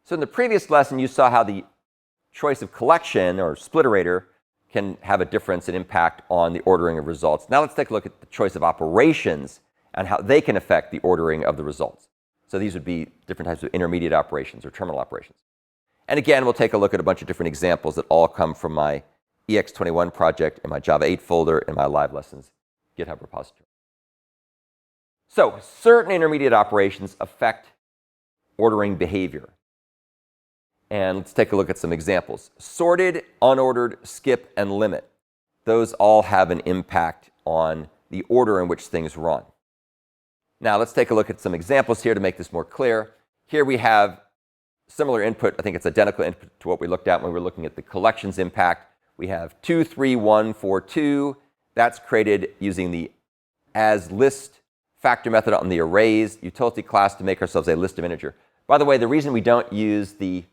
So in the previous lesson, you saw how the choice of collection or split iterator can have a difference and impact on the ordering of results. Now let's take a look at the choice of operations and how they can affect the ordering of the results. So these would be different types of intermediate operations or terminal operations. And again, we'll take a look at a bunch of different examples that all come from my EX21 project in my Java 8 folder in my live lessons GitHub repository. So certain intermediate operations affect ordering behavior. And let's take a look at some examples. Sorted, unordered, skip, and limit. Those all have an impact on the order in which things run. Now let's take a look at some examples here to make this more clear. Here we have similar input. I think it's identical input to what we looked at when we were looking at the collections impact. We have 2, 3, 1, 4, 2. That's created using the asList factor method on the arrays utility class to make ourselves a list of integer. By the way, the reason we don't use the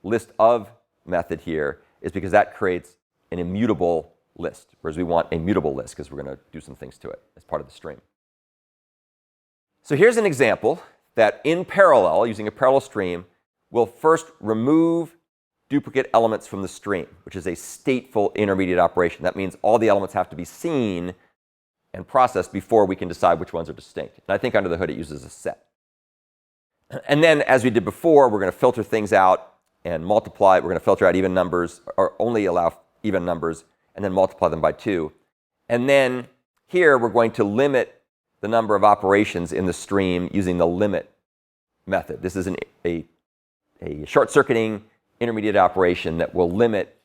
list of method here is because that creates an immutable list, whereas we want a mutable list because we're going to do some things to it as part of the stream. So here's an example that in parallel, using a parallel stream, we'll first remove duplicate elements from the stream, which is a stateful intermediate operation. That means all the elements have to be seen and processed before we can decide which ones are distinct. And I think under the hood it uses a set. And then, as we did before, we're going to filter things out and multiply. We're going to filter out even numbers, or only allow even numbers, and then multiply them by 2. And then here, we're going to limit the number of operations in the stream using the limit method. This is a short-circuiting intermediate operation that will limit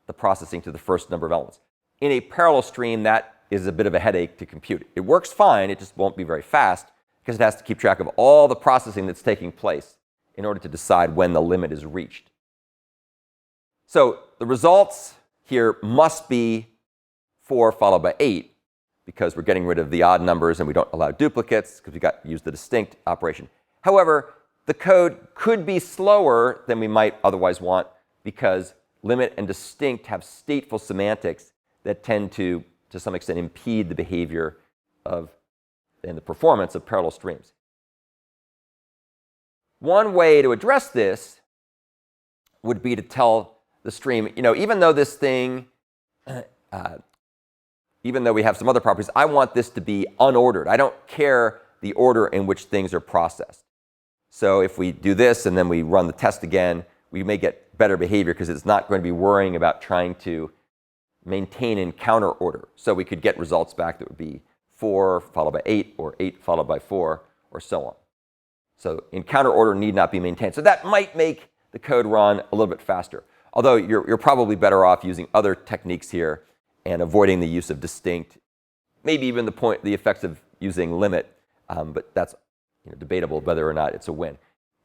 the processing to the first number of elements. In a parallel stream, that is a bit of a headache to compute. It works fine, it just won't be very fast, because it has to keep track of all the processing that's taking place in order to decide when the limit is reached. So the results here must be 4 followed by 8, because we're getting rid of the odd numbers and we don't allow duplicates, because we've got to use the distinct operation. However, the code could be slower than we might otherwise want, because limit and distinct have stateful semantics that tend to some extent, impede the behavior of and the performance of parallel streams. One way to address this would be to tell the stream, even though this thing, even though we have some other properties, I want this to be unordered. I don't care the order in which things are processed. So if we do this and then we run the test again, we may get better behavior because it's not going to be worrying about trying to maintain in counter order. So we could get results back that would be 4 followed by 8, or 8 followed by 4, or so on. So in counter order need not be maintained. So that might make the code run a little bit faster. Although you're probably better off using other techniques here and avoiding the use of distinct, maybe even the effects of using limit, but that's debatable whether or not it's a win.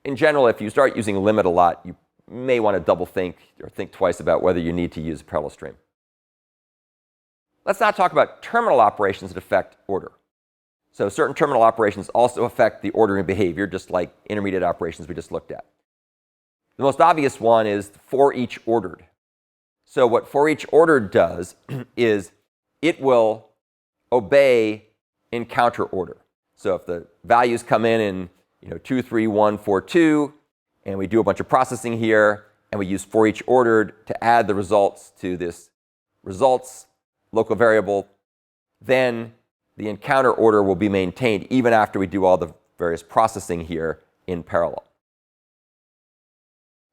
In general, if you start using limit a lot, you may want to double think or think twice about whether you need to use a parallel stream. Let's now talk about terminal operations that affect order. So certain terminal operations also affect the ordering behavior, just like intermediate operations we just looked at. The most obvious one is for each ordered. So what for each ordered does is it will obey in counter order. So if the values come in 2, 3, 1, 4, 2, and we do a bunch of processing here, and we use for each ordered to add the results to this results local variable, then the encounter order will be maintained even after we do all the various processing here in parallel.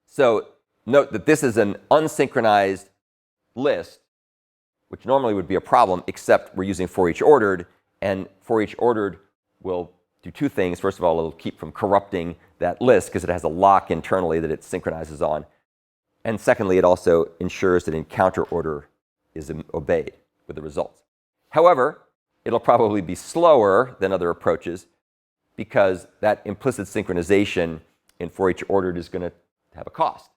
So note that this is an unsynchronized list, which normally would be a problem, except we're using for each ordered, and for each ordered will do 2 things. First of all, it'll keep from corrupting that list because it has a lock internally that it synchronizes on. And secondly, it also ensures that encounter order is obeyed with the results. However, it'll probably be slower than other approaches because that implicit synchronization in for each ordered is going to have a cost.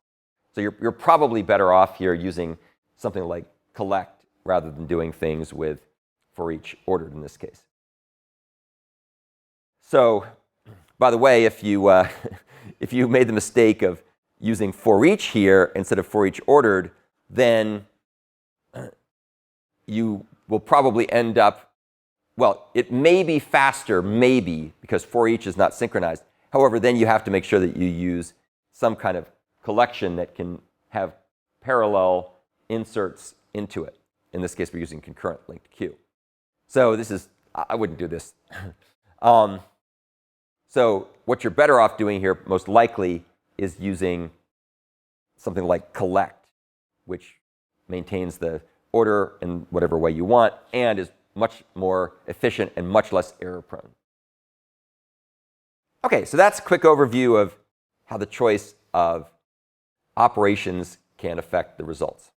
So you're probably better off here using something like collect rather than doing things with for each ordered in this case. So, by the way, if you made the mistake of using for each here instead of for each ordered, then you will probably end up, well, it may be faster, maybe, because for each is not synchronized. However, then you have to make sure that you use some kind of collection that can have parallel inserts into it. In this case, we're using concurrent linked queue. So this is, I wouldn't do this. So what you're better off doing here, most likely, is using something like collect, which maintains the order in whatever way you want and is much more efficient and much less error prone. Okay, so that's a quick overview of how the choice of operations can affect the results.